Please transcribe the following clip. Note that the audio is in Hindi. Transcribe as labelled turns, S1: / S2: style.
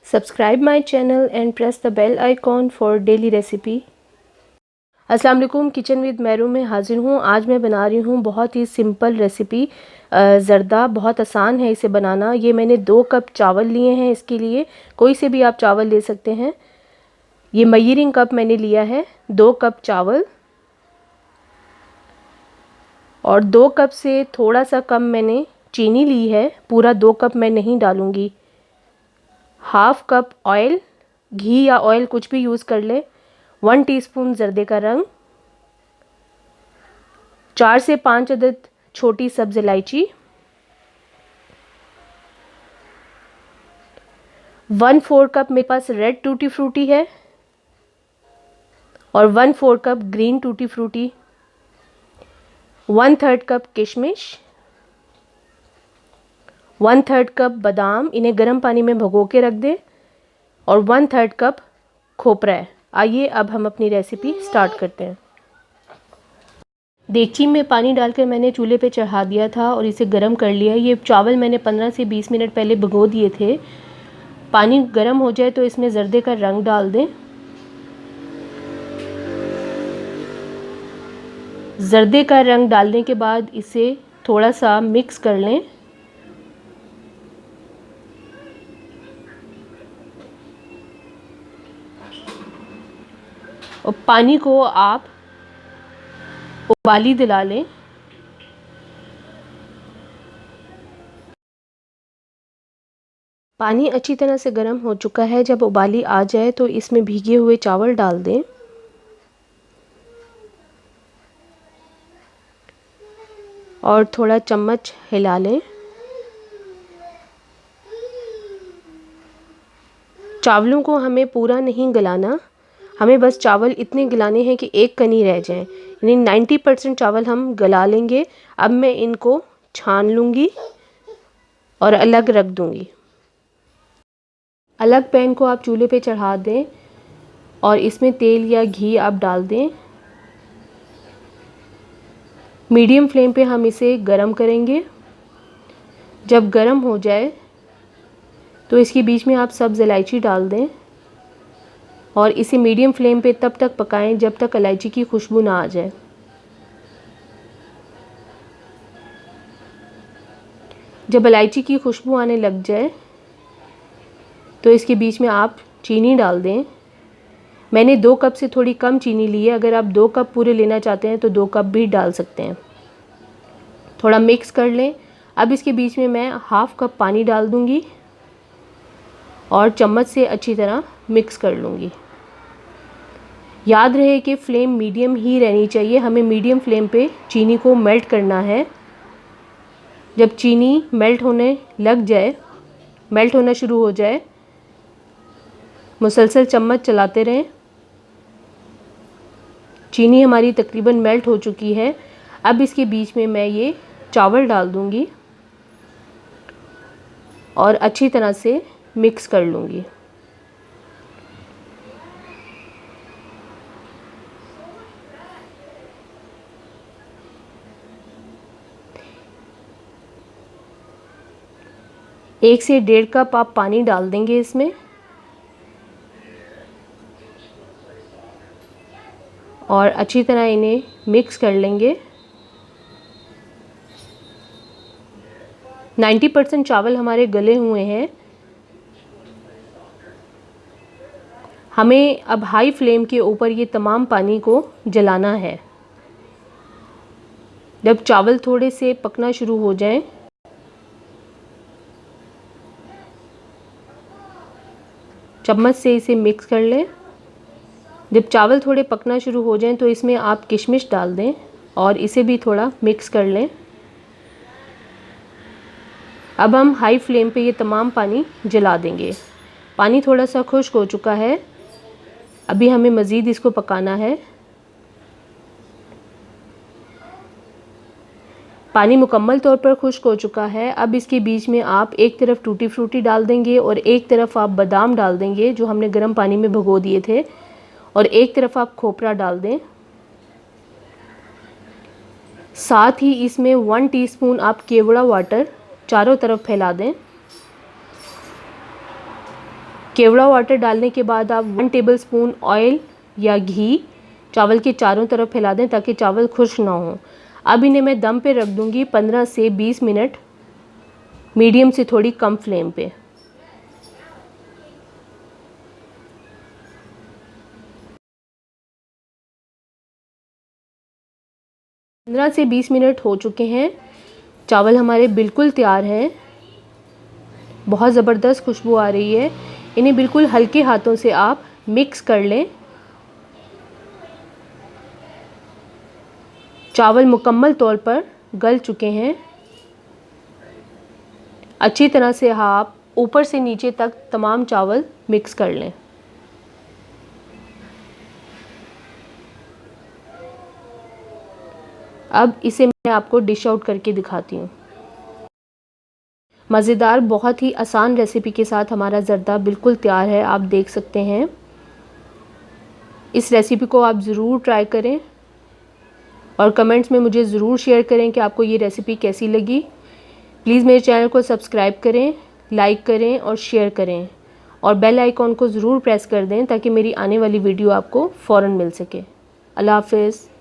S1: Subscribe my channel and press the bell icon for daily recipe। अस्सलाम वालेकुम, किचन विद मैरू में हाजिर हूँ। आज मैं बना रही हूँ बहुत ही सिंपल रेसिपी ज़र्दा। बहुत आसान है इसे बनाना। ये मैंने 2 कप चावल लिए हैं। इसके लिए कोई से भी आप चावल ले सकते हैं। ये मेजरिंग कप मैंने लिया है, 2 कप चावल। और 2 कप से थोड़ा सा कम मैंने चीनी ली है। पूरा 2 कप मैं नहीं डालूँगी। हाफ कप ऑयल, घी या ऑयल कुछ भी यूज़ कर ले। 1 टीस्पून ज़र्दे का रंग, 4 से 5 अदद छोटी सब्ज़ इलायची, 1/4 कप मेरे पास रेड टूटी फ्रूटी है और 1/4 cup green tutti frutti, 1/3 cup किशमिश, 1/3 कप बादाम, इन्हें गर्म पानी में भिगो के रख दें, और 1/3 कप खोपरा है। आइए अब हम अपनी रेसिपी स्टार्ट करते हैं। देगची में पानी डालकर मैंने चूल्हे पे चढ़ा दिया था और इसे गर्म कर लिया। ये चावल मैंने 15 से 20 मिनट पहले भिगो दिए थे। पानी गर्म हो जाए तो इसमें ज़र्दे का रंग डाल दें। ज़र्दे का रंग डालने के बाद इसे थोड़ा सा मिक्स कर लें। और पानी को आप उबाली दिला लें। पानी अच्छी तरह से गर्म हो चुका है। जब उबाली आ जाए तो इसमें भीगे हुए चावल डाल दें और थोड़ा चम्मच हिला लें। चावलों को हमें पूरा नहीं गलाना, हमें बस चावल इतने गलाने हैं कि एक कनी रह जाए, यानी 90% चावल हम गला लेंगे। अब मैं इनको छान लूँगी और अलग रख दूँगी। अलग पैन को आप चूल्हे पे चढ़ा दें और इसमें तेल या घी आप डाल दें। मीडियम फ्लेम पे हम इसे गरम करेंगे। जब गरम हो जाए तो इसके बीच में आप सब्ज़ इलायची डाल दें और इसे मीडियम फ्लेम पे तब तक पकाएं जब तक इलायची की खुशबू ना आ जाए। जब इलायची की खुशबू आने लग जाए तो इसके बीच में आप चीनी डाल दें। मैंने 2 कप से थोड़ी कम चीनी ली है। अगर आप 2 कप पूरे लेना चाहते हैं तो 2 कप भी डाल सकते हैं। थोड़ा मिक्स कर लें। अब इसके बीच में मैं हाफ कप पानी डाल दूंगी और चम्मच से अच्छी तरह मिक्स कर लूँगी। याद रहे कि फ्लेम मीडियम ही रहनी चाहिए। हमें मीडियम फ्लेम पे चीनी को मेल्ट करना है। जब चीनी मेल्ट होने लग जाए, मेल्ट होना शुरू हो जाए, मुसलसल चम्मच चलाते रहें। चीनी हमारी तकरीबन मेल्ट हो चुकी है। अब इसके बीच में मैं ये चावल डाल दूंगी और अच्छी तरह से मिक्स कर लूँगी। एक से 1.5 कप आप पानी डाल देंगे इसमें और अच्छी तरह इन्हें मिक्स कर लेंगे। 90% चावल हमारे गले हुए हैं। हमें अब हाई फ्लेम के ऊपर ये तमाम पानी को जलाना है। जब चावल थोड़े से पकना शुरू हो जाएं, चम्मच से इसे मिक्स कर लें। जब चावल थोड़े पकना शुरू हो जाएं तो इसमें आप किशमिश डाल दें और इसे भी थोड़ा मिक्स कर लें। अब हम हाई फ्लेम पे ये तमाम पानी जला देंगे। पानी थोड़ा सा खुश्क हो चुका है। अभी हमें मज़ीद इसको पकाना है। पानी मुकम्मल तौर पर खुश्क हो चुका है। अब इसके बीच में आप एक तरफ टूटी फ्रूटी डाल देंगे और एक तरफ आप बादाम डाल देंगे जो हमने गर्म पानी में भिगो दिए थे, और एक तरफ आप खोपरा डाल दें। साथ ही इसमें 1 टीस्पून आप केवड़ा वाटर चारों तरफ फैला दें। केवड़ा वाटर डालने के बाद आप 1 टेबलस्पून ऑयल या घी चावल के चारों तरफ फैला दें ताकि चावल खुश्क ना हो। अब इन्हें मैं दम पे रख दूंगी 15 से 20 मिनट, मीडियम से थोड़ी कम फ्लेम पे। पंद्रह से 20 मिनट हो चुके हैं। चावल हमारे बिल्कुल तैयार हैं। बहुत ज़बरदस्त खुशबू आ रही है। इन्हें बिल्कुल हल्के हाथों से आप मिक्स कर लें। चावल मुकम्मल तौर पर गल चुके हैं। अच्छी तरह से आप ऊपर से नीचे तक तमाम चावल मिक्स कर लें। अब इसे मैं आपको डिश आउट करके दिखाती हूँ। मज़ेदार बहुत ही आसान रेसिपी के साथ हमारा ज़र्दा बिल्कुल तैयार है, आप देख सकते हैं। इस रेसिपी को आप ज़रूर ट्राई करें और कमेंट्स में मुझे ज़रूर शेयर करें कि आपको ये रेसिपी कैसी लगी। प्लीज़ मेरे चैनल को सब्सक्राइब करें, लाइक करें और शेयर करें और बेल आइकॉन को ज़रूर प्रेस कर दें ताकि मेरी आने वाली वीडियो आपको फ़ौरन मिल सके। अल्लाह हाफ़िज़।